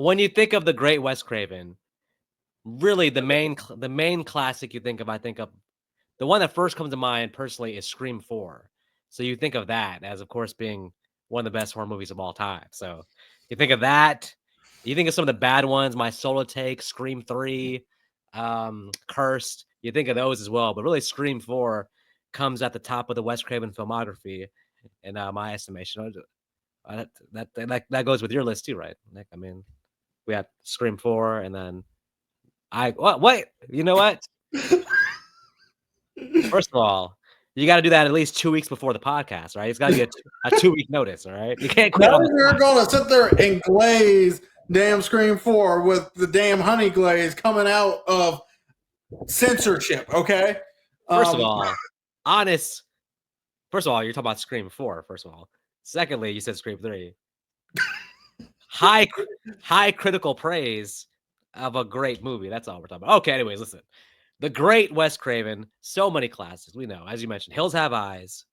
when you think of the great Wes Craven, really the main classic you think of, I think of the one that first comes to mind personally is Scream 4. So you think of that as, of course, being one of the best horror movies of all time. So you think of that. You think of some of the bad ones, My Solo Take, Scream 3, Cursed. You think of those as well. But really, Scream 4 comes at the top of the Wes Craven filmography, in my estimation. That goes with your list too, right, Nick? I mean, we had Scream 4, and then wait, you know what? First of all, you got to do that at least 2 weeks before the podcast, right? It's got to be a 2-week notice, all right? You can't quit Now on you're going to sit there and glaze damn Scream 4 with the damn honey glaze coming out of censorship, okay? First of all, honest. First of all, you're talking about Scream 4, first of all. Secondly, you said Scream 3. High critical praise of a great movie. That's all we're talking about. Okay, anyways, listen. The great Wes Craven, so many classics. We know, as you mentioned, Hills Have Eyes,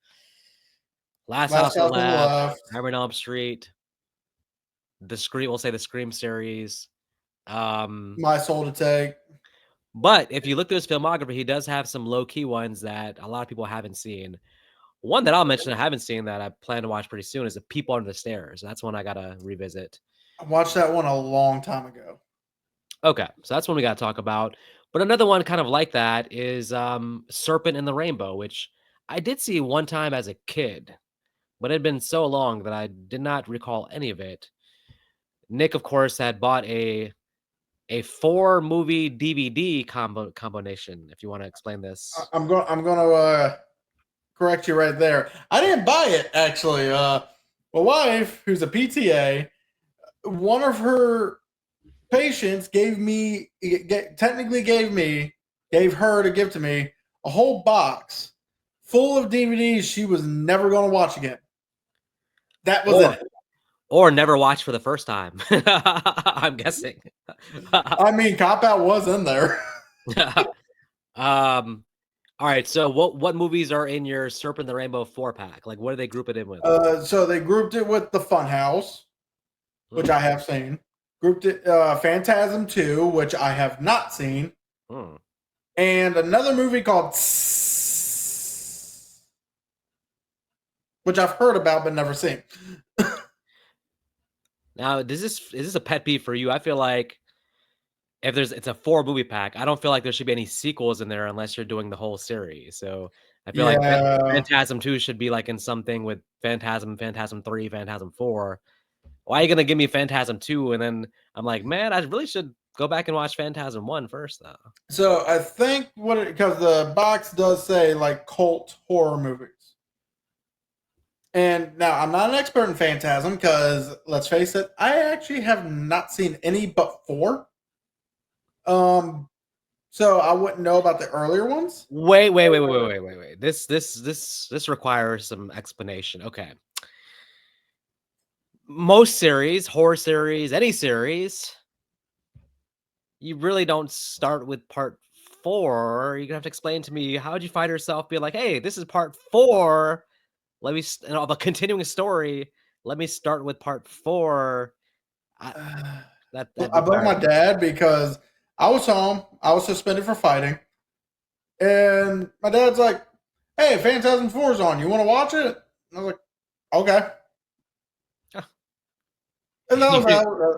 Last House on the Left, Nightmare on Elm Street, we'll say the Scream series. My Soul to Take. But if you look through his filmography, he does have some low-key ones that a lot of people haven't seen. One that I'll mention I haven't seen that I plan to watch pretty soon is The People Under the Stairs. That's one I got to revisit. I watched that one a long time ago. Okay, so that's one we got to talk about. But another one kind of like that is Serpent and the Rainbow, which I did see one time as a kid, but it had been so long that I did not recall any of it. Nick, of course, had bought a 4-movie DVD combination. If you want to explain this, I'm going to correct you right there. I didn't buy it actually. My wife, who's a PTA, one of her patients gave her to give to me a whole box full of DVDs she was never going to watch again. That was it. Or never watched for the first time. I'm guessing. I mean, Cop Out was in there. All right. So what movies are in your Serpent the Rainbow 4-pack? Like, what do they group it in with? So they grouped it with The Funhouse, which I have seen. Grouped it Phantasm 2, which I have not seen. And another movie called which I've heard about but never seen. Now, is this a pet peeve for you? I feel like if it's a 4-movie pack, I don't feel like there should be any sequels in there unless you're doing the whole series. So I feel like Phantasm 2 should be like in something with Phantasm 3, Phantasm 4. Why are you going to give me Phantasm 2? And then I'm like, man, I really should go back and watch Phantasm 1 first, though. So I think because the box does say like cult horror movies. And now I'm not an expert in Phantasm because let's face it, I actually have not seen any but 4. So I wouldn't know about the earlier ones. Wait. This requires some explanation. Okay. Most series, horror series, any series, you really don't start with part 4. You're gonna have to explain to me, how would you find yourself being like, hey, this is part 4. Let me of a continuing story. Let me start with part 4. I blame my dad because I was home. I was suspended for fighting. And my dad's like, hey, Phantasm 4 is on. You want to watch it? And I was like, okay. And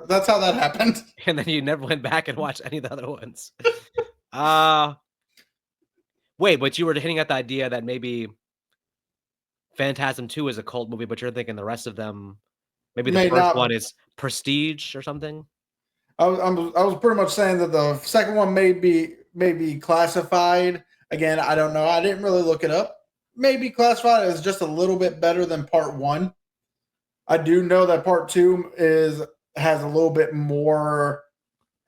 that's how that happened. And then you never went back and watched any of the other ones. Wait, but you were hitting at the idea that maybe Phantasm 2 is a cult movie, but you're thinking the rest of them, maybe the first one is Prestige or something? I was pretty much saying that the second one may be classified. Again, I don't know. I didn't really look it up. Maybe classified as just a little bit better than part 1. I do know that part 2 has a little bit more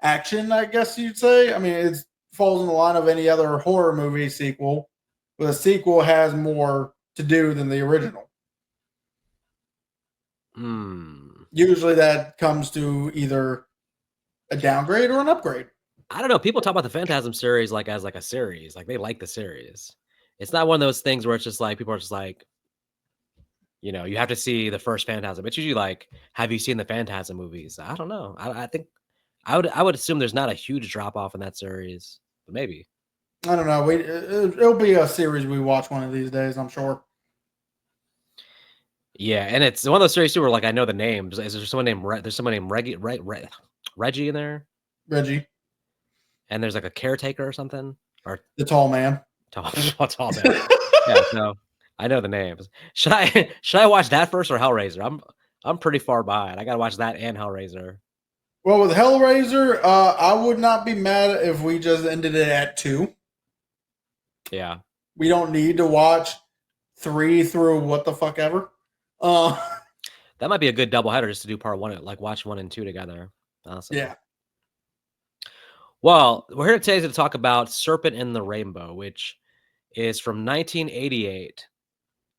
action, I guess you'd say. I mean, it falls in the line of any other horror movie sequel, but the sequel has more to do than the original. Usually that comes to either a downgrade or an upgrade. I don't know. People talk about the Phantasm series as a series. Like, they like the series. It's not one of those things where it's just like people are just like, you know, you have to see the first Phantasm. It's usually like, have you seen the Phantasm movies? I don't know. I think I would assume there's not a huge drop off in that series, but maybe. I don't know. It'll be a series we watch one of these days, I'm sure. Yeah, and it's one of those series too where like I know the names. Is there someone named there's someone named Reggie in there, Reggie, and there's like a caretaker or something, or the tall man. tall man. Yeah, so I know the names. Should I watch that first or Hellraiser? I'm pretty far behind. I gotta watch that and Hellraiser. Well, with Hellraiser, I would not be mad if we just ended it at 2. Yeah. We don't need to watch 3 through what the fuck ever. That might be a good doubleheader just to do part 1, like watch 1 and 2 together. Awesome. Yeah. Well, we're here today to talk about Serpent and the Rainbow, which is from 1988.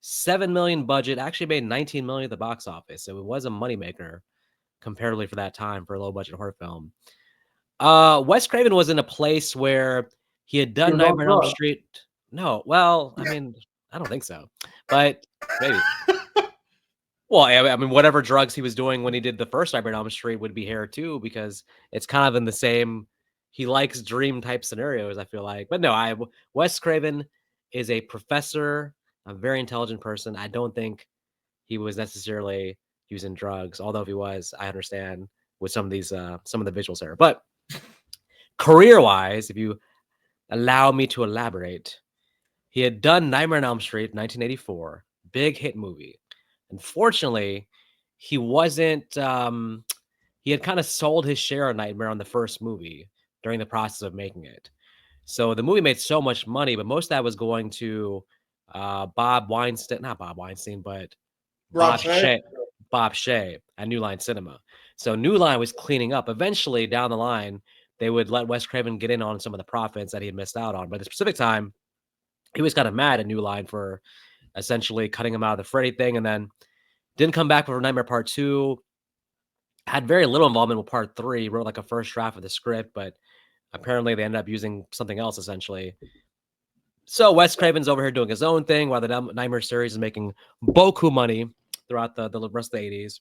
7 million budget, actually made 19 million at the box office. So it was a moneymaker comparatively for that time for a low budget horror film. Wes Craven was in a place where he had done Nightmare on Elm Street. No, well, I mean, I don't think so, but maybe. Well, I mean, whatever drugs he was doing when he did the first Nightmare on Elm Street would be here too, because it's kind of in the same. He likes dream type scenarios, I feel like. But no, Wes Craven is a professor, a very intelligent person. I don't think he was necessarily using drugs, although if he was, I understand with some of these, some of the visuals there. But career-wise, if you allow me to elaborate, he had done Nightmare on Elm Street, 1984, big hit movie. Unfortunately, he wasn't. He had kind of sold his share of Nightmare on the first movie during the process of making it. So the movie made so much money, but most of that was going to Bob Weinstein, not Bob Weinstein, but Bob Shea at New Line Cinema. So New Line was cleaning up. Eventually, down the line, they would let Wes Craven get in on some of the profits that he had missed out on. But at the specific time, he was kind of mad at New Line for essentially cutting him out of the Freddy thing, and then didn't come back for Nightmare Part 2. Had very little involvement with Part 3. Wrote like a first draft of the script, but apparently they ended up using something else essentially. So Wes Craven's over here doing his own thing while the Nightmare series is making boku money throughout the rest of the 80s.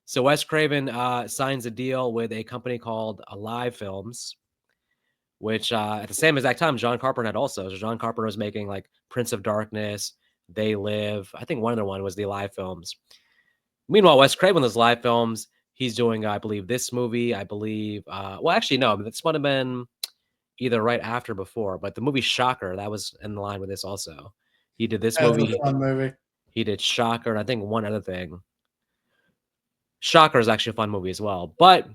So Wes Craven signs a deal with a company called Alive Films, which at the same exact time, John Carpenter had also. So John Carpenter was making like Prince of Darkness, They Live. I think one other one was the Alive Films. Meanwhile, Wes Craven, those Live Films, he's doing, I believe, this movie. I believe, well, actually, no, this might have been either right after or before, but the movie Shocker, that was in line with this also. He did this movie. A fun movie. He did Shocker, and I think one other thing. Shocker is actually a fun movie as well, but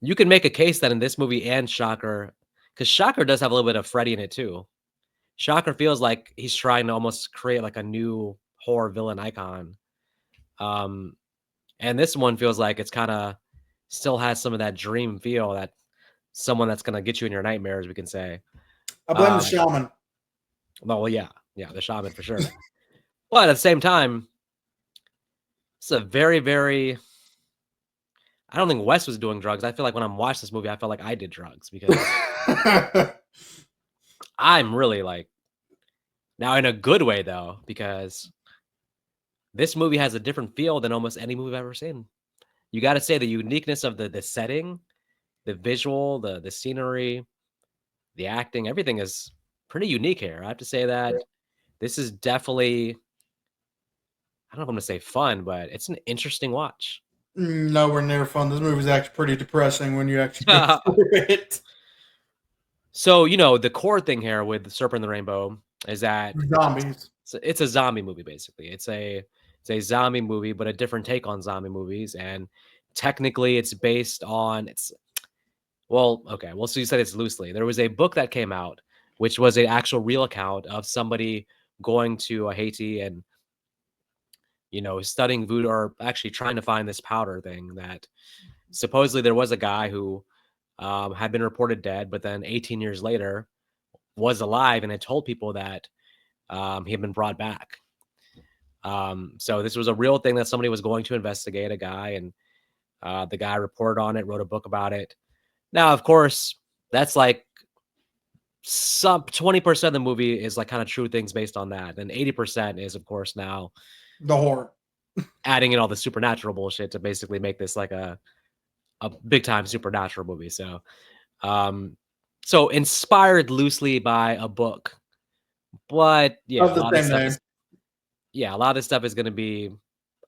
you can make a case that in this movie and Shocker, because Shocker does have a little bit of Freddy in it too. Shocker feels like he's trying to almost create like a new horror villain icon. And this one feels like it's kind of still has some of that dream feel, that someone that's going to get you in your nightmares, we can say. I blame the shaman. Well, yeah, the shaman for sure. But at the same time, it's a very, very. I don't think Wes was doing drugs. I feel like when I'm watching this movie, I felt like I did drugs because I'm really like, now in a good way though, because this movie has a different feel than almost any movie I've ever seen. You got to say the uniqueness of the setting, the visual, the scenery, the acting, everything is pretty unique here. I have to say that this is definitely, I don't know if I'm going to say fun, but it's an interesting watch. Nowhere near fun. This movie's actually pretty depressing when you actually go through it. So, you know, the core thing here with the Serpent and the Rainbow is that zombies. It's a zombie movie, basically. It's a zombie movie, but a different take on zombie movies. And technically it's based on well, okay. Well, so you said it's loosely. There was a book that came out, which was an actual real account of somebody going to Haiti and, you know, studying voodoo, or actually trying to find this powder thing that supposedly there was a guy who had been reported dead, but then 18 years later was alive and had told people that he had been brought back. So this was a real thing that somebody was going to investigate, a guy, and the guy reported on it, wrote a book about it. Now, of course, that's like some 20% of the movie is like kind of true things based on that. And 80% is, of course, now The horror. adding in all the supernatural bullshit to basically make this like a big time supernatural movie. So inspired loosely by a book, but yeah, Of the same name. A lot of this stuff is going to be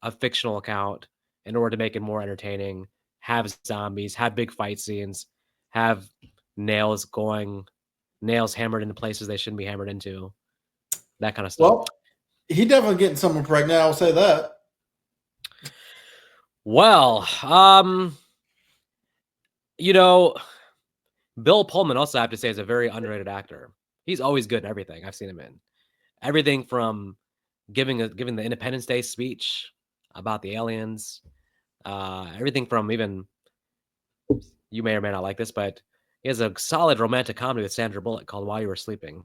a fictional account in order to make it more entertaining, have zombies, have big fight scenes, have nails hammered into places they shouldn't be hammered into, that kind of stuff. Well, he definitely getting someone pregnant. I'll say that. Well, Bill Pullman also, I have to say, is a very underrated actor. He's always good in everything I've seen him in. Everything from giving the Independence Day speech about the aliens, everything from even, you may or may not like this, but he has a solid romantic comedy with Sandra Bullock called While You Were Sleeping.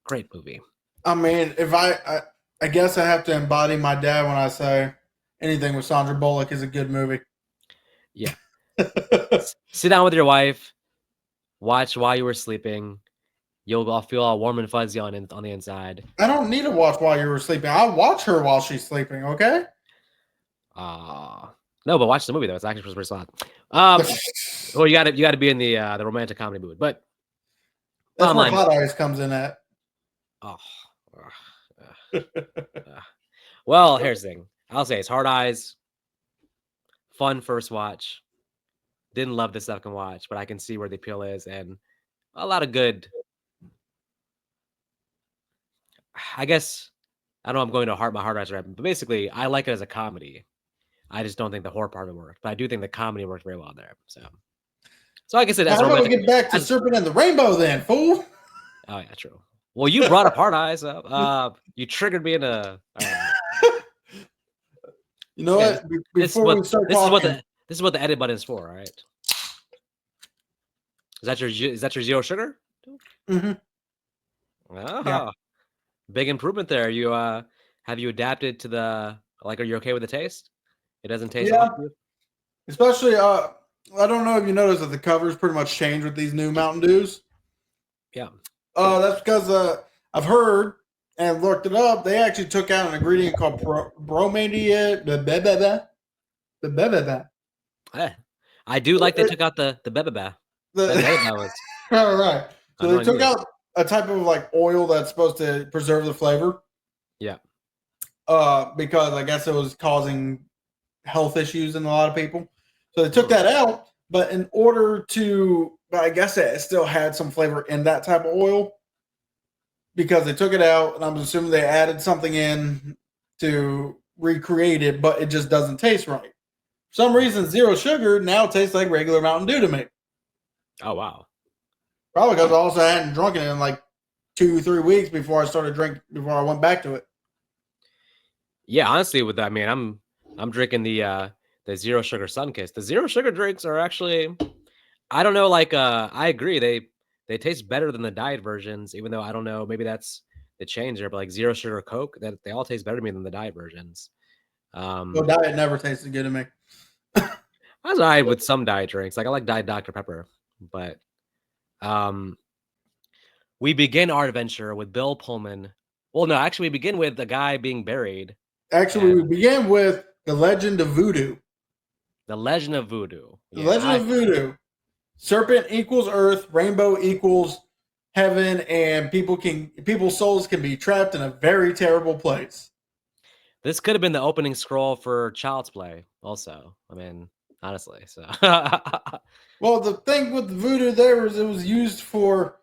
Great movie. I mean, if I guess I have to embody my dad when I say anything with Sandra Bullock is a good movie. Yeah. Sit down with your wife, watch While You Were Sleeping. You'll feel all warm and fuzzy on the inside. I don't need to watch While You Were Sleeping. I watch her while she's sleeping, okay? No, but watch the movie though. It's actually pretty solid. Well, you got to be in the romantic comedy mood, but that's where Hot Eyes comes in at. Well, here's the thing. I'll say it's Hard Eyes. Fun first watch. Didn't love the second watch, but I can see where the appeal is, and a lot of good. I guess I know I'm going to my Hard Eyes rap, but basically I like it as a comedy. I just don't think the horror part of it worked, but I do think the comedy worked very well there. So like I said, how do we get back to Serpent and the Rainbow then, fool? Oh yeah, true. Well, you brought up Hard Eyes up. You triggered me into. You know what? Before we start talking, this is what the edit button is for. All right. Is that your zero sugar? Mm-hmm. Yeah. Big improvement there. You have you adapted to the are you okay with the taste? It doesn't taste awful. Especially I don't know if you noticed that the covers pretty much changed with these new Mountain Dews. Yeah. That's because I've heard and looked it up. They actually took out an ingredient called bromide. I do like they took out the bebeba. All right. So they took out a type of like oil that's supposed to preserve the flavor. Yeah. Because I guess it was causing health issues in a lot of people. So they took that out, but in order to, I guess it still had some flavor in that type of oil because they took it out, and I'm assuming they added something in to recreate it, but it just doesn't taste right. For some reason, zero sugar now tastes like regular Mountain Dew to me. Oh, wow. Probably because I also hadn't drunk it in like 2-3 weeks before I went back to it. Yeah, honestly, with that, man, I'm drinking the zero sugar Sunkist. The zero sugar drinks are actually, I don't know, I agree they taste better than the diet versions, even though I don't know, maybe that's the change there, but like zero sugar Coke, that they all taste better to me than the diet versions. Well, diet never tasted good to me. I was all right with some diet drinks. Like I like Diet Dr. Pepper, but we begin our adventure with Bill Pullman. Well, no, actually, we begin with the guy being buried. Actually, we begin with the Legend of Voodoo. The Legend of Voodoo. The Legend of Voodoo. Serpent equals Earth, Rainbow equals heaven, and people's souls can be trapped in a very terrible place. This could have been the opening scroll for Child's Play, also. I mean, honestly. So well, the thing with voodoo there was it was used for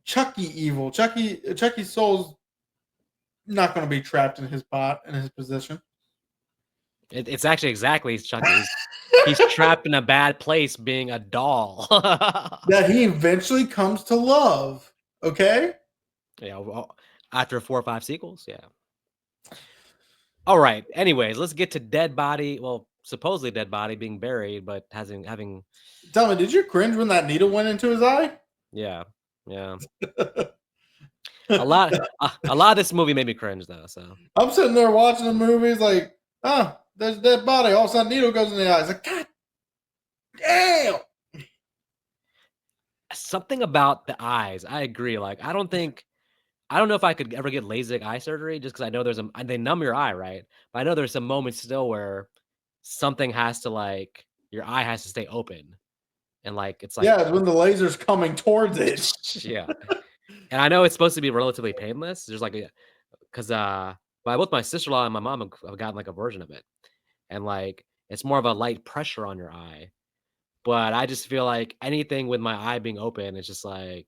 Chucky evil. Chucky's soul's not going to be trapped in his position. It's actually exactly Chucky. He's trapped in a bad place being a doll. that he eventually comes to love. Okay? Yeah, well, after 4 or 5 sequels, yeah. All right. Anyways, let's get to dead body. Well, supposedly dead body being buried, but having. Tell me, did you cringe when that needle went into his eye? Yeah. a lot of this movie made me cringe though. So I'm sitting there watching the movies like, there's a dead body. All of a sudden, needle goes in the eye. It's like, God damn. something about the eyes. I agree. Like, I don't know if I could ever get LASIK eye surgery just because I know they numb your eye, right? But I know there's some moments still where something has to like your eye has to stay open, and like it's like Yeah, it's when the laser's coming towards it. yeah. And I know it's supposed to be relatively painless. There's like because both my sister-in-law and my mom have gotten like a version of it, and like it's more of a light pressure on your eye. But I just feel like anything with my eye being open, it's like,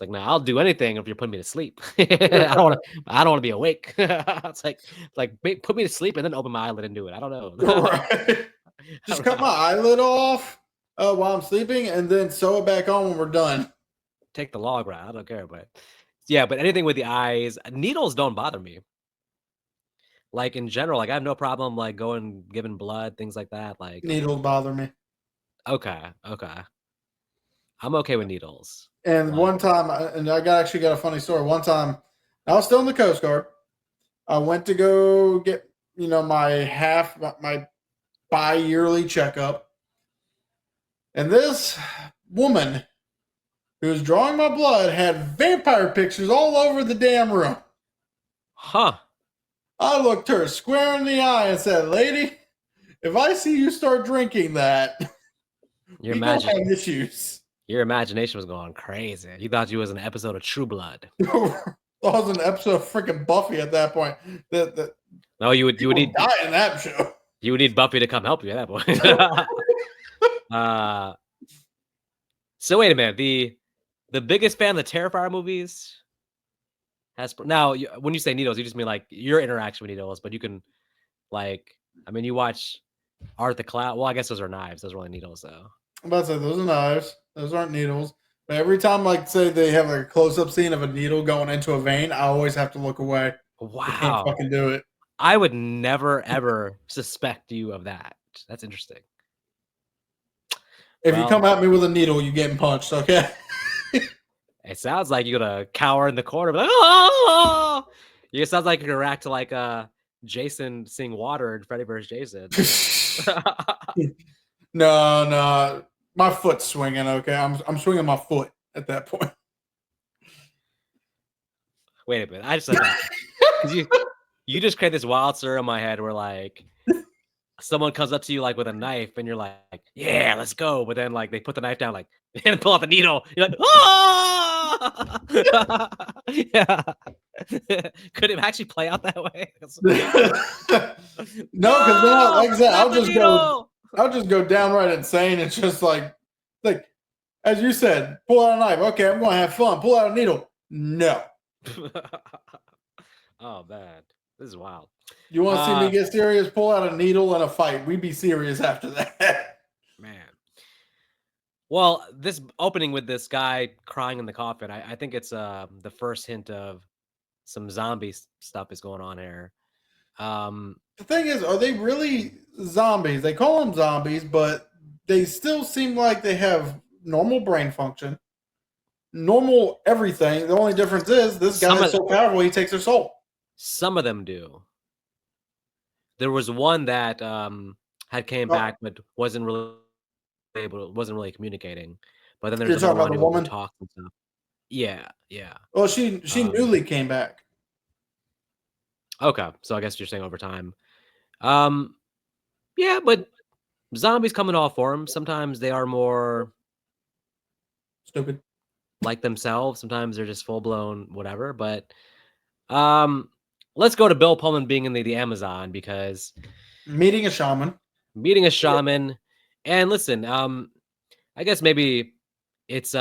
no, I'll do anything if you're putting me to sleep. I don't want to be awake. It's like put me to sleep and then open my eyelid and do it. I don't know. Right. Just cut my eyelid off while I'm sleeping and then sew it back on when we're done. Take the log route. I don't care, but yeah, but anything with the eyes, needles don't bother me. Like in general, like I have no problem like going giving blood, things like that. Like Needles bother me. okay. I'm okay with needles. And Like, one time, and I actually got a funny story. One time, I was still in the Coast Guard. I went to go get, my bi-yearly checkup. And this woman who was drawing my blood had vampire pictures all over the damn room. huh. I looked her square in the eye and said, "Lady, if I see you start drinking that, Your we gonna have issues." Your imagination was going crazy. You thought you was an episode of True Blood. That was an episode of freaking Buffy at that point. No, you would need die in that show. You would need Buffy to come help you at that point. So wait a minute. The biggest fan of the Terrifier movies now. When you say needles, you just mean like your interaction with needles, but you can like, I mean, you watch Art the Clown. Well, I guess those are knives. Those are really needles, though. I'm about to say those are knives. Those aren't needles. But every time, like, say they have like a close-up scene of a needle going into a vein, I always have to look away. Wow, I can't fucking do it. I would never ever suspect you of that. That's interesting. If you come at me with a needle, you're getting punched. Okay. It sounds like you're gonna cower in the corner, like, oh! It sounds like you're gonna react to like Jason seeing water in Freddy vs. Jason. No, my foot's swinging. Okay, I'm swinging my foot at that point. Wait a minute, I just said that because you just create this wild scenario in my head where like someone comes up to you like with a knife and you're like, yeah, let's go, but then like they put the knife down like and pull out the needle. You're like, oh! Yeah. Could it actually play out that way? No, because then, like I said, I'll just go downright insane. It's just like as you said, pull out a knife. Okay, I'm going to have fun. Pull out a needle. No. Oh man, this is wild. You want to see me get serious? Pull out a needle and a fight. We'd be serious after that. Man. Well, this opening with this guy crying in the coffin, I think it's the first hint of some zombie stuff is going on here. The thing is, are they really zombies? They call them zombies, but they still seem like they have normal brain function, normal everything. The only difference is this guy is so powerful, he takes their soul. Some of them do. There was one that had came back, but wasn't really communicating. But then there's another one who talks and stuff. Yeah. Well, she newly came back. Okay, so I guess you're saying over time. Yeah, but zombies come in all forms. Sometimes they are more stupid, like themselves. Sometimes they're just full blown whatever. But let's go to Bill Pullman being in the Amazon because meeting a shaman. And listen, I guess maybe it's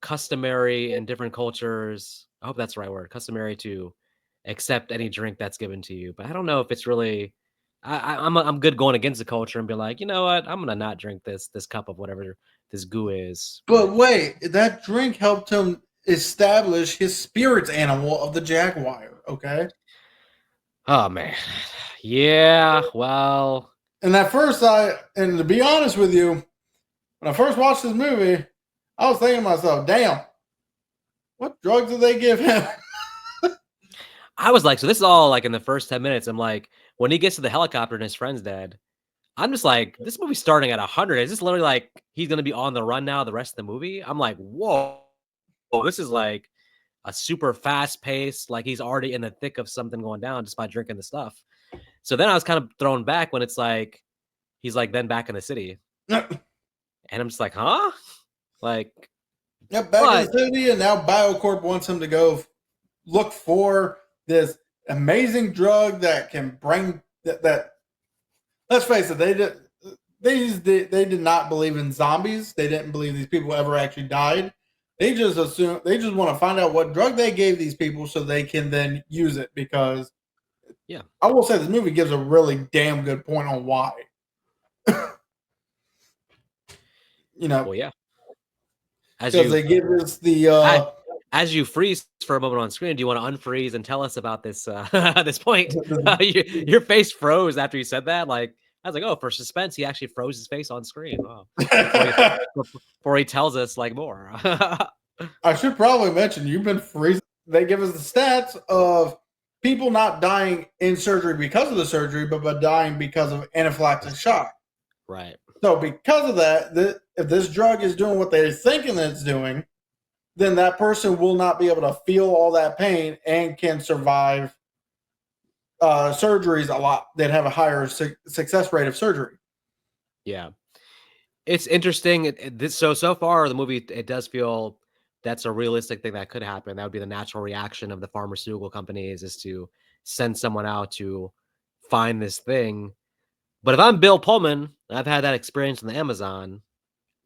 customary in different cultures. I hope that's the right word. Customary to accept any drink that's given to you, but I don't know if it's really. I'm good going against the culture and be like, you know what, I'm gonna not drink this cup of whatever this goo is. But wait, that drink helped him establish his spirit animal of the jaguar. Okay. Oh man, yeah. Well, and at first, to be honest with you, when I first watched this movie, I was thinking to myself, damn, what drugs did they give him? I was like, so this is all like in the first 10 minutes. I'm like, when he gets to the helicopter and his friend's dead, I'm just like, this movie's starting at 100. Is this literally like he's gonna be on the run now the rest of the movie? I'm like, whoa, this is like a super fast pace. Like he's already in the thick of something going down just by drinking the stuff. So then I was kind of thrown back when it's like he's like then back in the city, Yep, and I'm just like, huh? Like, back but in the city, and now BioCorp wants him to go look for this amazing drug that can bring that. Let's face it, they did not believe in zombies. They didn't believe these people ever actually died. They just assume they just want to find out what drug they gave these people so they can then use it. Because yeah, I will say this movie gives a really damn good point on why. well, yeah. As Because you they give us the as you freeze for a moment on screen, do you want to unfreeze and tell us about this this point? Your face froze after you said that. Like I was like, oh, for suspense, he actually froze his face on screen. Wow. Before he tells us like more. I should probably mention you've been freezing. They give us the stats of people not dying in surgery because of the surgery, but by dying because of anaphylactic shock. Right. So because of that, if this drug is doing what they're thinking that it's doing, then that person will not be able to feel all that pain and can survive surgeries a lot. They'd have a higher success rate of surgery. Yeah. It's interesting. So far the movie, it does feel that's a realistic thing that could happen. That would be the natural reaction of the pharmaceutical companies is to send someone out to find this thing. But if I'm Bill Pullman, and I've had that experience in the Amazon,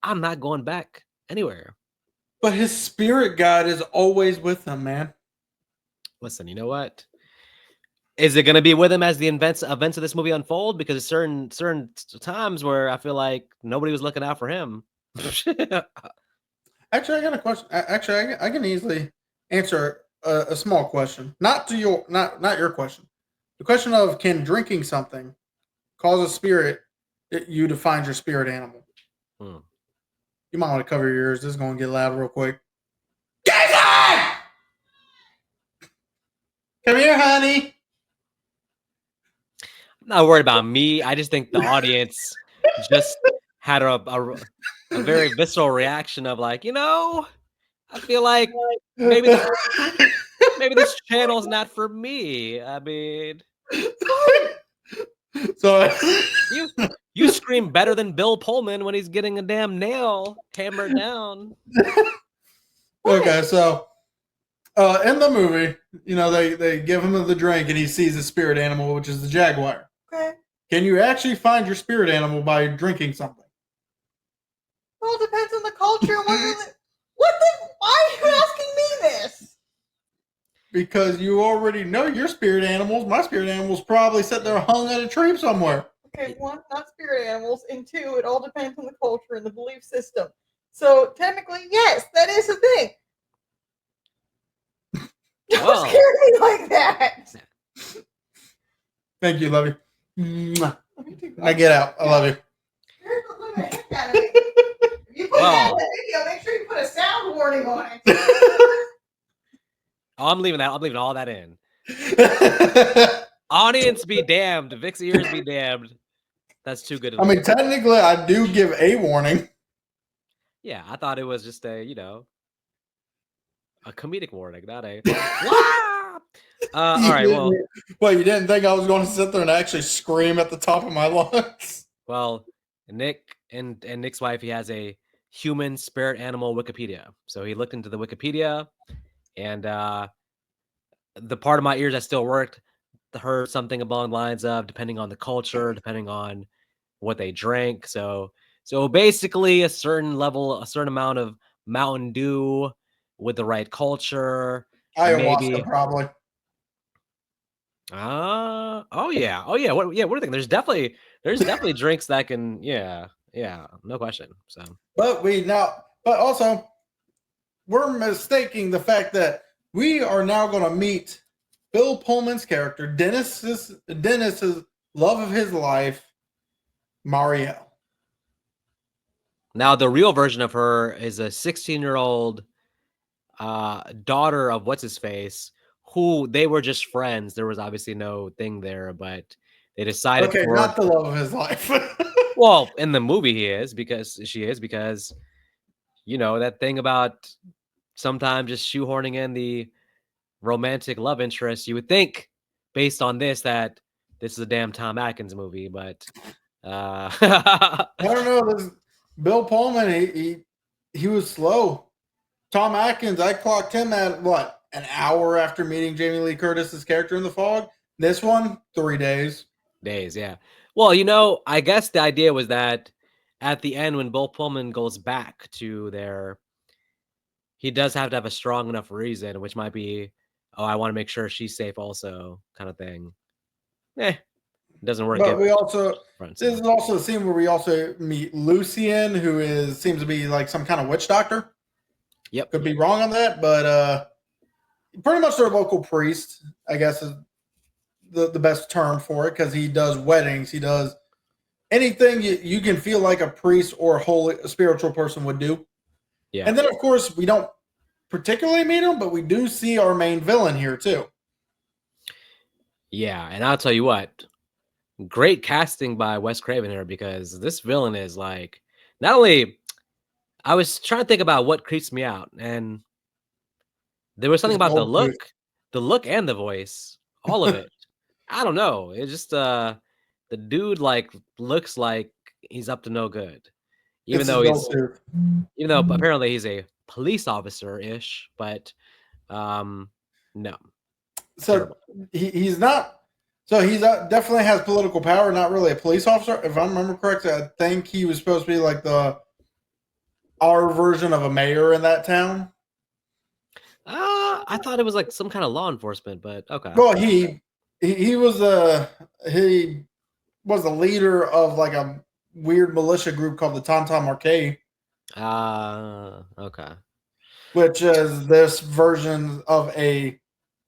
I'm not going back anywhere. But his spirit guide is always with him, man. Listen, you know what? Is it going to be with him as the events of this movie unfold? Because certain times where I feel like nobody was looking out for him. Actually, I got a question. Actually, I can easily answer a small question. Not your question. The question of can drinking something cause a spirit you to find your spirit animal? Hmm. You might want to cover your ears. This is going to get loud real quick. Jason! Come here, honey. I'm not worried about me. I just think the audience just had a very visceral reaction of like, I feel like maybe this channel is not for me. I mean, So you scream better than Bill Pullman when he's getting a damn nail hammered down. okay, so in the movie, they give him the drink and he sees the spirit animal, which is the jaguar. Okay. Can you actually find your spirit animal by drinking something? Well, it depends on the culture. Why are you asking me this? Because you already know your spirit animals. My spirit animals probably sit there hung at a tree somewhere. Okay, one, not spirit animals, and two, it all depends on the culture and the belief system. So technically, yes, that is a thing. Don't scare me like that. Thank you, love you. Mwah. I get out. I love you. Look at the heck out of me. If you put that in the video, make sure you put a sound warning on it. Oh, I'm leaving all that in. Audience be damned. Vic's ears be damned. That's too good. I mean, technically, I do give a warning. Yeah, I thought it was just a comedic warning, not a. All right, well. Well, you didn't think I was going to sit there and actually scream at the top of my lungs? Well, Nick and Nick's wife, he has a human spirit animal Wikipedia. So he looked into the Wikipedia, and the part of my ears that still worked heard something along the lines of depending on the culture, depending on what they drank. So basically a certain amount of Mountain Dew with the right culture. Ayahuasca, probably. Oh yeah. What do you think? There's definitely drinks that can, yeah, no question. So, but also we're mistaking the fact that we are now going to meet Bill Pullman's character, Dennis's love of his life, Marielle. now the real version of her is a 16-year-old daughter of what's his face, who they were just friends. There was obviously no thing there, but They decided Okay, for not the love of his life. well, in the movie because you know that thing about sometimes just shoehorning in the romantic love interest. You would think, based on this, that this is a damn Tom Atkins movie, but I don't know. This Bill Pullman, he was slow. Tom Atkins, I clocked him at what, an hour after meeting Jamie Lee Curtis's character in The Fog. This one, 3 days. days, yeah. Well, you know, I guess the idea was that at the end, when Bill Pullman goes back to their, he does have to have a strong enough reason, which might be, oh, I want to make sure she's safe, also, kind of thing. It doesn't work. But we also, front this so. is also a scene where we also meet Lucien, who seems to be like some kind of witch doctor. Yep. Could be wrong on that, but pretty much their local priest, I guess, is the best term for it, because he does weddings. He does anything you can feel like a priest or a spiritual person would do. Yeah. And then, of course, we don't particularly meet him, but we do see our main villain here, too. Yeah, and I'll tell you what, great casting by Wes Craven here, because this villain is like, not only, I was trying to think about what creeps me out, and there was something His about gold tooth. the look and the voice, all of it. I don't know. It's just the dude like looks like he's up to no good. Even It's his though gold tooth. even though apparently he's a police officer-ish, but no. So Terrible. he's not. So he's definitely has political power. Not really a police officer, if I remember correctly. I think he was supposed to be like our version of a mayor in that town. I thought it was like some kind of law enforcement, but okay. Well, he was he was the leader of like a weird militia group called the Tauntaun Marquet, Okay. which is this version of a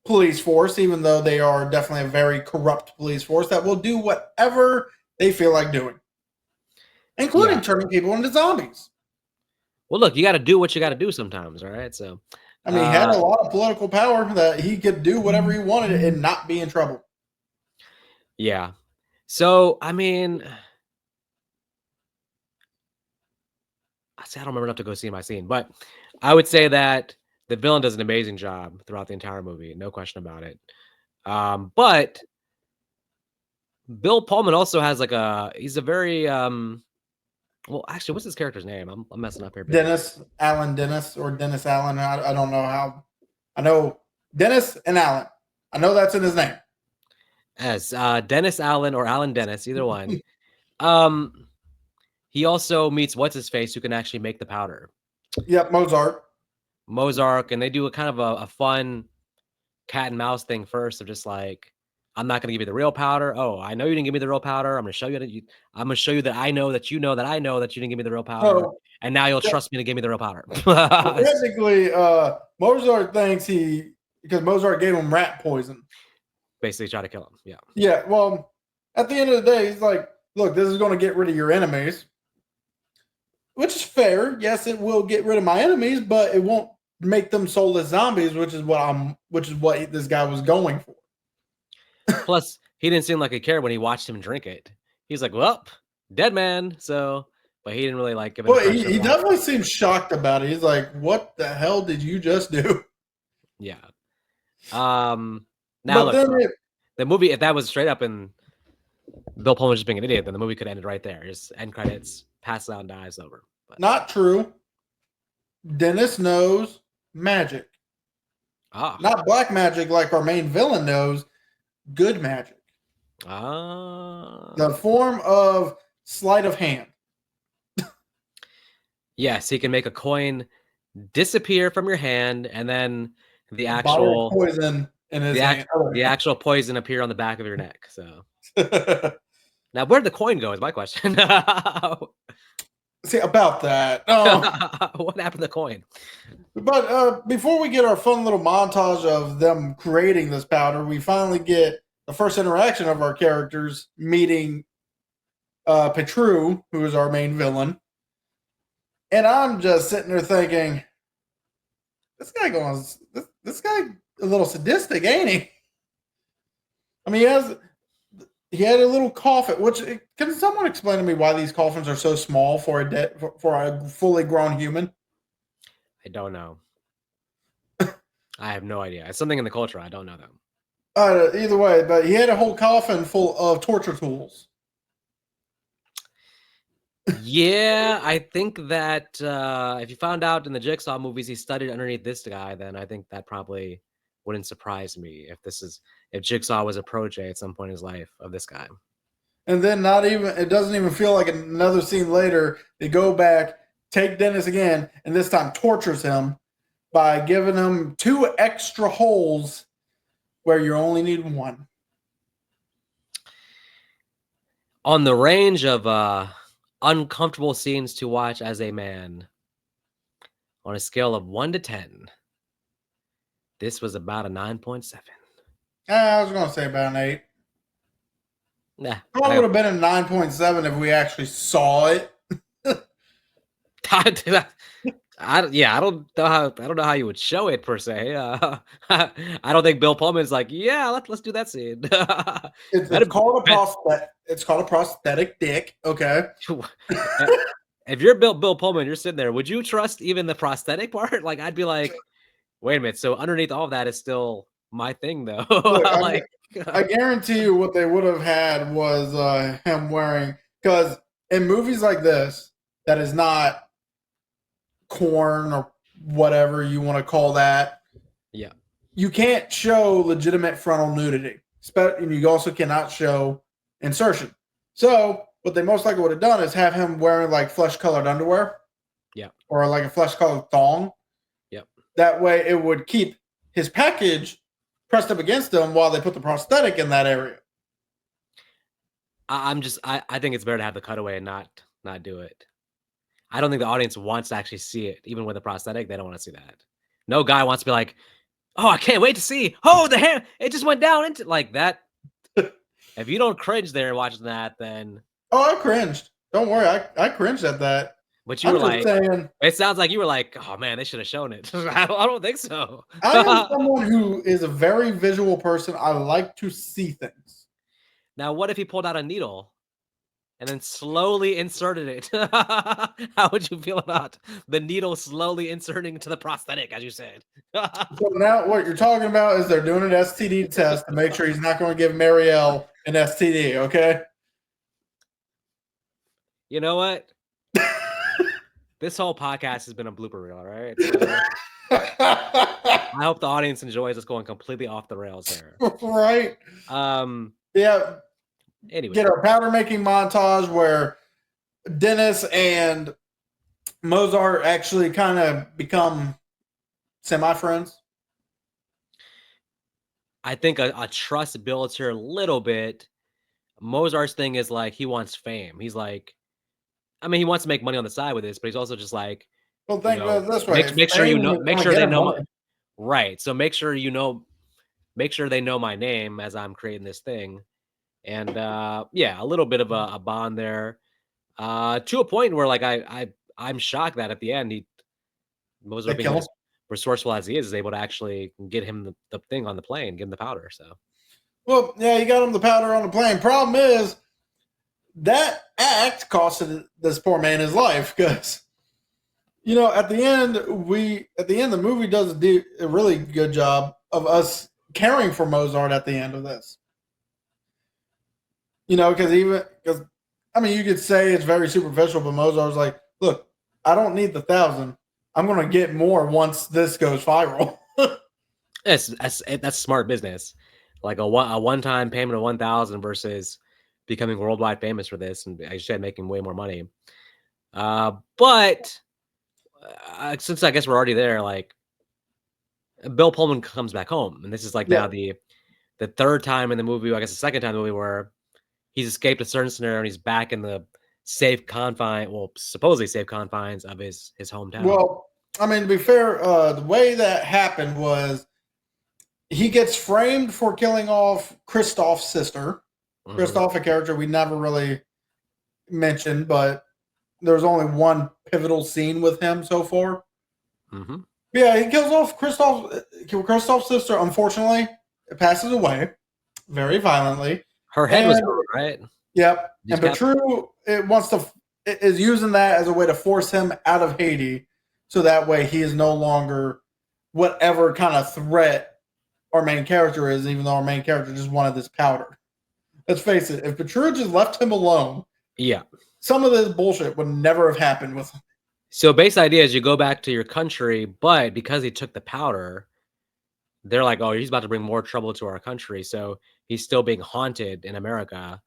police force, even though they are definitely a very corrupt police force that will do whatever they feel like doing, including turning people into zombies. Well, look, you got to do what you got to do sometimes, all right? So, I mean, he had a lot of political power that he could do whatever he wanted and not be in trouble. yeah. So, I mean, I don't remember enough to go scene by scene, but I would say that the villain does an amazing job throughout the entire movie, no question about it. But Bill Pullman also has like he's a very well, actually, what's his character's name? I'm messing up here. Allen Dennis, or Dennis Allen. I don't know how. I know Dennis and Allen. I know that's in his name. As Dennis Allen or Allen Dennis, either one. He also meets what's his face, who can actually make the powder. Yep, Mozart, and they do a kind of a fun cat and mouse thing first of just like, I'm not going to give you the real powder. Oh, I know you didn't give me the real powder. I'm going to show you that I'm going to show you that I know that you know that I know that you didn't give me the real powder. So, and now you'll trust me to give me the real powder. Technically, Mozart thinks because Mozart gave him rat poison. Basically try to kill him. Yeah. Yeah. Well, at the end of the day, he's like, look, this is going to get rid of your enemies, which is fair. Yes, it will get rid of my enemies, but it won't make them soulless zombies, which is what this guy was going for. Plus, he didn't seem like he cared when he watched him drink it. He's like, well, dead man. So, but he didn't really like give it. Well, he definitely seemed shocked about it. He's like, what the hell did you just do? Yeah. Now, look, the movie, if that was straight up and Bill Pullman just being an idiot, then the movie could have ended right there. Just end credits, pass out, and dies over. But not true. Dennis knows magic. Not black magic like our main villain knows. Good magic. The form of sleight of hand. Yes, he can make a coin disappear from your hand, and then the actual poison in his hand. The actual poison appear on the back of your neck. So now, where'd the coin go? Is my question. See about that. What happened to the coin? But before we get our fun little montage of them creating this powder, we finally get the first interaction of our characters meeting Petru, who is our main villain. And I'm just sitting there thinking, this guy a little sadistic, ain't he? I mean, he had a little coffin. Can someone explain to me why these coffins are so small for a fully grown human? I don't know. I have no idea. It's something in the culture. I don't know them. Either way, but he had a whole coffin full of torture tools. Yeah, I think that if you found out in the Jigsaw movies he studied underneath this guy, then I think that probably wouldn't surprise me if Jigsaw was a protege at some point in his life of this guy. And then it doesn't even feel like another scene later. They go back, take Dennis again, and this time tortures him by giving him 2 extra holes where you only need 1. On the range of uncomfortable scenes to watch as a man, on a scale of 1 to 10, this was about a 9.7. I was going to say about an 8. Nah, Probably would have been a 9.7 if we actually saw it. I don't know how you would show it per se. I don't think Bill Pullman's like, yeah, let's do that scene. It's called a prosthetic. It's called a prosthetic dick. Okay. If you're Bill Pullman, you're sitting there. Would you trust even the prosthetic part? Like, I'd be like, wait a minute. So underneath all of that is still my thing, though. Look, Like, I guarantee you, what they would have had was him wearing, because in movies like this, that is not corn or whatever you want to call that. Yeah. You can't show legitimate frontal nudity. And you also cannot show insertion. So what they most likely would have done is have him wearing like flesh-colored underwear. Yeah. Or like a flesh-colored thong. Yep. That way it would keep his package pressed up against him while they put the prosthetic in that area. I think it's better to have the cutaway and not do it. I don't think the audience wants to actually see it. Even with a prosthetic, they don't want to see that. No guy wants to be like, oh, I can't wait to see. Oh, the hair, it just went down into like that. If you don't cringe there watching that, then. Oh, I cringed. Don't worry. I cringed at that. But you were like, it sounds like you were like, oh man, they should have shown it. I don't think so. I am someone who is a very visual person. I like to see things. Now, what if he pulled out a needle and then slowly inserted it? How would you feel about the needle slowly inserting into the prosthetic, as you said? So now what you're talking about is they're doing an STD test to make sure he's not going to give Marielle an STD, okay? You know what? This whole podcast has been a blooper reel, all right? So, I hope the audience enjoys us going completely off the rails there. Right? Yeah. Anyway. Get our powder making montage where Dennis and Mozart actually kind of become semi-friends. I think a trust builds here a little bit. Mozart's thing is like he wants fame. He's like, I mean, he wants to make money on the side with this, but he's also just like, well, think about it this way. Make sure you know, make sure they know, right? So make sure they know my name as I'm creating this thing, and yeah, a little bit of a bond there, to a point where like I'm shocked that at the end Mozart, being as resourceful as he is able to actually get him the thing on the plane, give him the powder. So, well, yeah, you got him the powder on the plane. Problem is, that act costed this poor man his life, because at the end the movie does a really good job of us caring for Mozart at the end of this. Because you could say it's very superficial, but Mozart's like, look, I don't need the 1,000. I'm going to get more once this goes viral. That's smart business. Like a one-time payment of 1,000 versus becoming worldwide famous for this, and as you said, making way more money. But since I guess we're already there, like Bill Pullman comes back home, and this is like now the third time in the movie, I guess the second time in the movie, where he's escaped a certain scenario and he's back in the supposedly safe confines of his hometown. Well, I mean, to be fair, the way that happened was he gets framed for killing off Christoph's sister. Mm-hmm. Christoph, a character we never really mentioned, but there's only one pivotal scene with him so far. Mm-hmm. Yeah, he kills off Christoph's sister. Unfortunately, it passes away very violently. Her head was gone, right? Yep. And Decap- Petru is using that as a way to force him out of Haiti, so that way he is no longer whatever kind of threat our main character is, even though our main character just wanted this powder. Let's face it, if Petru just left him alone, Yeah. some of this bullshit would never have happened with him. So base idea is you go back to your country, but because he took the powder, they're like, oh, he's about to bring more trouble to our country. So he's still being haunted in America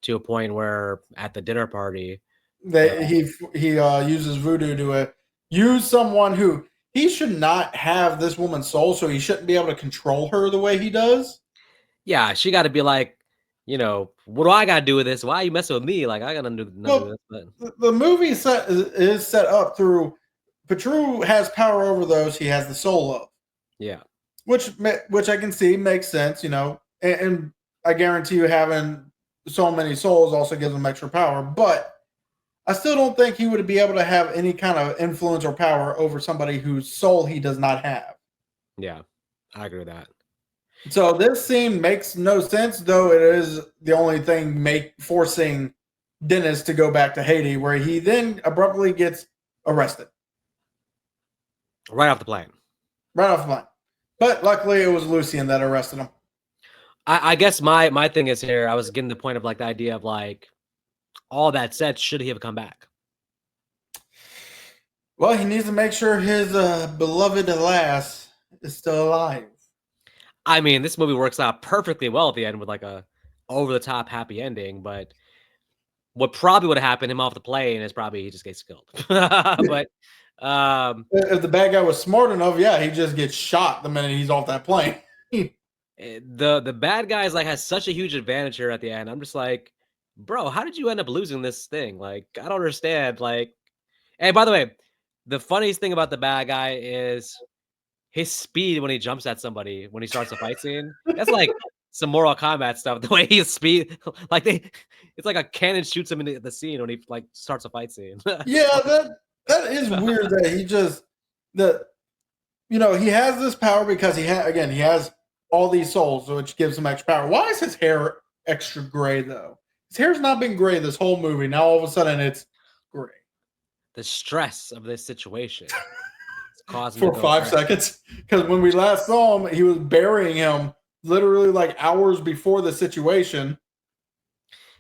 to a point where at the dinner party, He uses voodoo to use someone who he should not have this woman's soul, so he shouldn't be able to control her the way he does. yeah, she got to be like, you know, what do I got to do with this? Why are you messing with me? Like, I got to do this. But The movie is set up through Petru has power over those he has the soul of. yeah. Which I can see makes sense, you know, and I guarantee you having so many souls also gives him extra power, but I still don't think he would be able to have any kind of influence or power over somebody whose soul he does not have. Yeah, I agree with that. So this scene makes no sense, though it is the only thing forcing Dennis to go back to Haiti, where he then abruptly gets arrested. Right off the plane. Right off the plane. But luckily it was Lucien that arrested him. I guess my thing is here, I was getting the point of like the idea of like, all that said, should he have come back? Well, he needs to make sure his beloved lass is still alive. I mean, this movie works out perfectly well at the end with like a over-the-top happy ending, but what probably would have happened him off the plane is probably he just gets killed. But if the bad guy was smart enough, yeah, he just gets shot the minute he's off that plane. the bad guy is like has such a huge advantage here at the end. I'm just like, bro, how did you end up losing this thing? Like, I don't understand. Like, and by the way, the funniest thing about the bad guy is his speed when he jumps at somebody when he starts a fight scene. That's like some Mortal Kombat stuff. The way he speed, like it's like a cannon shoots him into the scene when he like starts a fight scene. Yeah, that is weird that he has this power because he has all these souls, which gives him extra power. Why is his hair extra gray though? His hair's not been gray this whole movie. Now all of a sudden it's gray. The stress of this situation causing for 5 seconds, because when we last saw him, he was burying him literally like hours before the situation,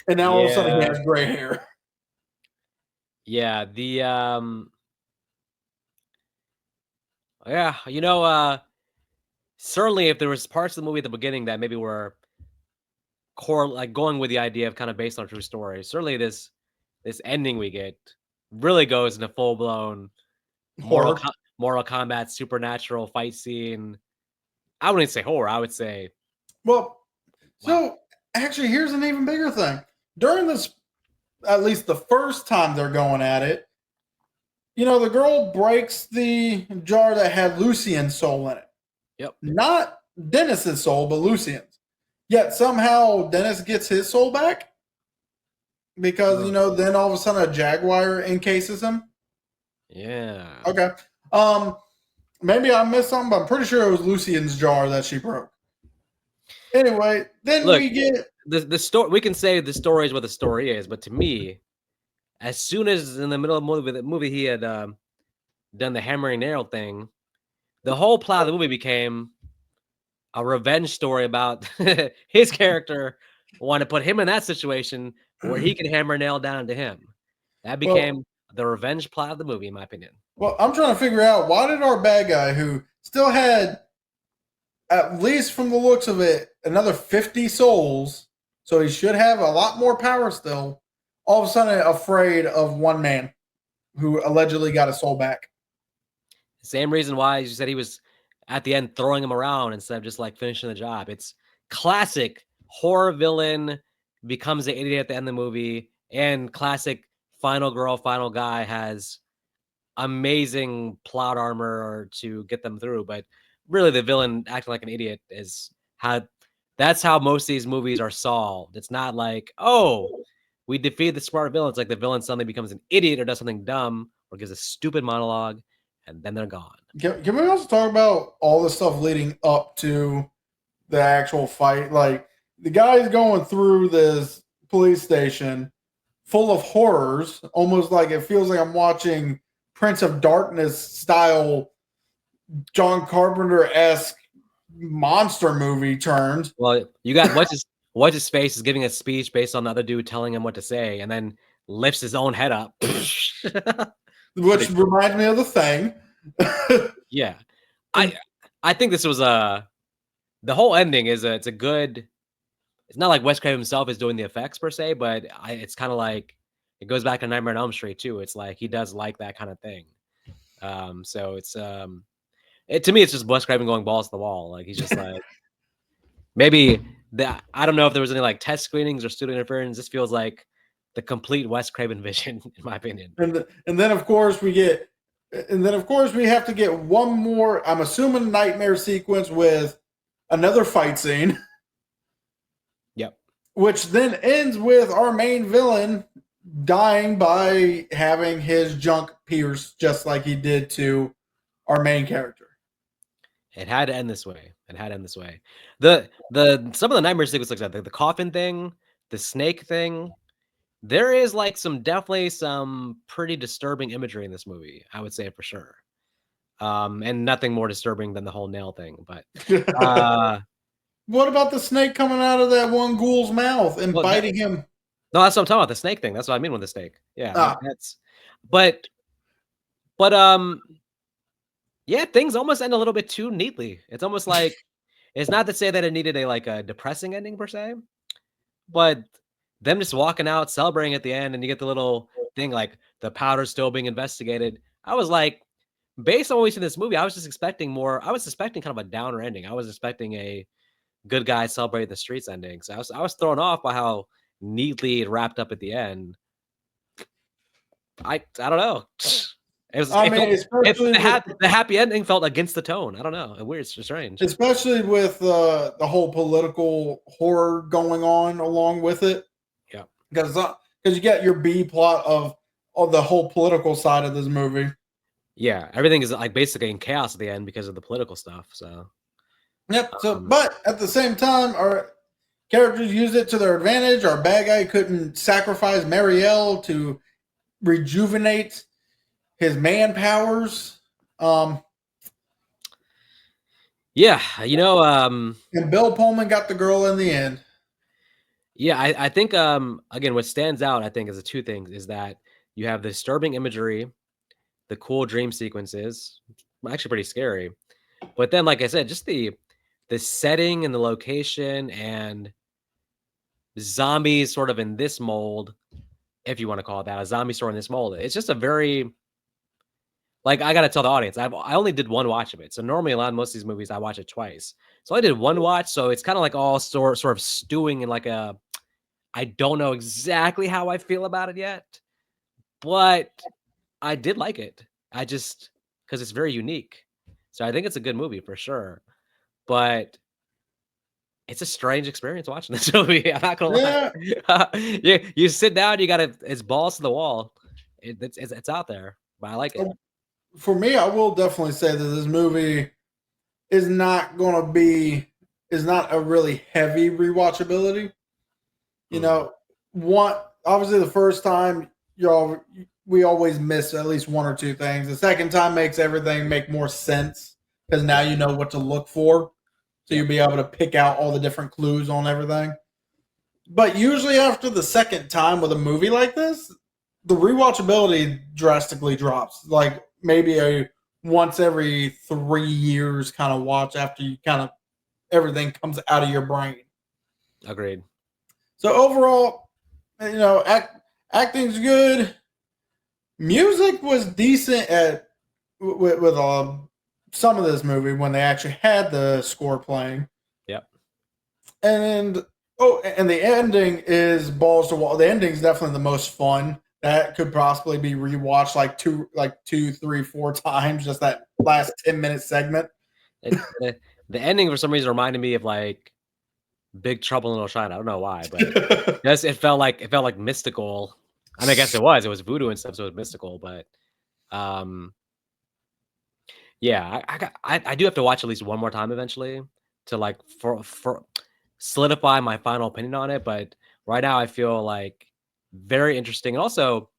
and now all of a sudden he has gray hair. Yeah, certainly if there was parts of the movie at the beginning that maybe were going with the idea of kind of based on a true story, certainly this ending we get really goes into full-blown Mortal Kombat supernatural fight scene. I wouldn't say horror. I would say, well, so actually, here's an even bigger thing. During this, at least the first time they're going at it, the girl breaks the jar that had Lucien's soul in it. Yep. Not Dennis's soul, but Lucien's. Yet somehow Dennis gets his soul back because, then all of a sudden a jaguar encases him. Yeah. Okay. Maybe I missed something, but I'm pretty sure it was Lucien's jar that she broke. Anyway, then we get the story. We can say the story is what the story is, but to me, as soon as in the middle of the movie he had done the hammering nail thing, the whole plot of the movie became a revenge story about his character wanting to put him in that situation where he can hammer nail down to him. That became the revenge plot of the movie, in my opinion. Well, I'm trying to figure out, why did our bad guy, who still had, at least from the looks of it, another 50 souls, so he should have a lot more power still, all of a sudden afraid of one man who allegedly got his soul back? Same reason why you said he was at the end throwing him around instead of just like finishing the job. It's classic horror villain becomes an idiot at the end of the movie, and classic final girl, final guy has amazing plot armor to get them through. But really the villain acting like an idiot that's how most of these movies are solved. It's not like, oh, we defeat the smart villain. It's like the villain suddenly becomes an idiot or does something dumb or gives a stupid monologue, and then they're gone. Can we also talk about all the stuff leading up to the actual fight? Like, the guy's going through this police station full of horrors, almost like it feels like I'm watching Prince of Darkness style John Carpenter-esque monster movie turned. Well, you got what's his face is giving a speech based on the other dude telling him what to say, and then lifts his own head up. Which reminds me of The Thing. Yeah. I think this was the whole ending is it's a good. It's not like Wes Craven himself is doing the effects per se, but it's kind of like it goes back to Nightmare on Elm Street too. It's like he does like that kind of thing. So it's to me it's just Wes Craven going balls to the wall. Like he's just like maybe I don't know if there was any like test screenings or studio interference. This feels like the complete Wes Craven vision, in my opinion. And then of course we have to get one more. I'm assuming nightmare sequence with another fight scene. Yep. Which then ends with our main villain dying by having his junk pierced, just like he did to our main character. It had to end this way. The some of the nightmare sequences like that, the coffin thing, the snake thing. There is like definitely some pretty disturbing imagery in this movie, I would say for sure. And nothing more disturbing than the whole nail thing. But what about the snake coming out of that one ghoul's mouth and biting him? No, that's what I'm talking about. The snake thing. That's what I mean with the snake. Yeah, yeah, things almost end a little bit too neatly. It's almost like it's not to say that it needed a depressing ending per se, but them just walking out, celebrating at the end, and you get the little thing like the powder's still being investigated. I was like, based on what we see in this movie, I was just expecting more. I was expecting kind of a downer ending. I was expecting a good guy celebrate the streets ending. So I was thrown off by how neatly it wrapped up at the end. I don't know. The happy ending felt against the tone. I don't know. Weird, it's strange. Especially with the whole political horror going on along with it. Yeah. Because you get your B plot of the whole political side of this movie. Yeah, everything is like basically in chaos at the end because of the political stuff. So. Yep. So, but at the same time, our characters used it to their advantage. Our bad guy couldn't sacrifice Marielle to rejuvenate his man powers. Yeah, and Bill Pullman got the girl in the end. Yeah, I think again, what stands out, I think, is the two things: is that you have the disturbing imagery, the cool dream sequences, actually pretty scary, but then, like I said, just the setting and the location and zombies sort of in this mold, if you want to call it that, a zombie story in this mold. It's just a very, like, I got to tell the audience, I only did one watch of it. So normally a lot of most of these movies, I watch it twice. So I did one watch. So it's kind of like all sort of stewing in like I don't know exactly how I feel about it yet, but I did like it. I just, because it's very unique. So I think it's a good movie for sure. But it's a strange experience watching this movie. I'm not gonna lie. You sit down, you got it's balls to the wall. It's out there, but I like it. For me, I will definitely say that this movie is not a really heavy rewatchability. You know, obviously the first time we always miss at least one or two things. The second time makes everything make more sense because now you know what to look for. So you'll be able to pick out all the different clues on everything. But usually after the second time with a movie like this, the rewatchability drastically drops. Like maybe a once every 3 years kind of watch after you kind of everything comes out of your brain. Agreed. So overall, acting's good. Music was decent with some of this movie when they actually had the score playing. Yep. And the ending is balls to wall. The ending is definitely the most fun. That could possibly be rewatched like 2, 3, 4 times. Just that last 10-minute segment. The ending for some reason reminded me of like Big Trouble in Little China. I don't know why, but it felt like mystical. I mean, I guess it was voodoo and stuff, so it was mystical. But yeah, I do have to watch at least one more time eventually to like for solidify my final opinion on it, but right now I feel like very interesting. And also,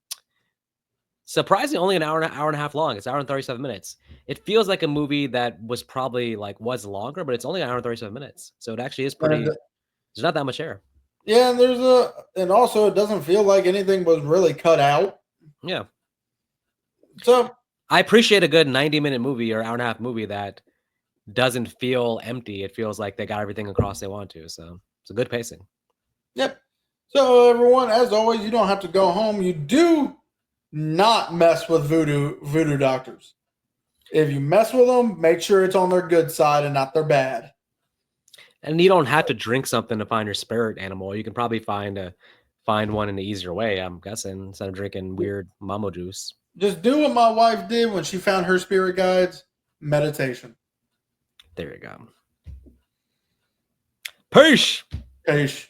surprisingly, only an hour and a half long. It's an hour and 37 minutes. It feels like a movie that was probably was longer, but it's only an hour and 37 minutes. So it actually is pretty. And, There's not that much air. yeah, and also it doesn't feel like anything was really cut out. Yeah. So I appreciate a good 90-minute movie or hour and a half movie that doesn't feel empty. It feels like they got everything across they want to. So it's a good pacing. yep. So everyone, as always, you don't have to go home. You do not mess with voodoo doctors. If you mess with them, make sure it's on their good side and not their bad. And you don't have to drink something to find your spirit animal. You can probably find one in the easier way, I'm guessing, instead of drinking weird mamo juice. Just do what my wife did when she found her spirit guides: meditation. There you go. Peace. Peace.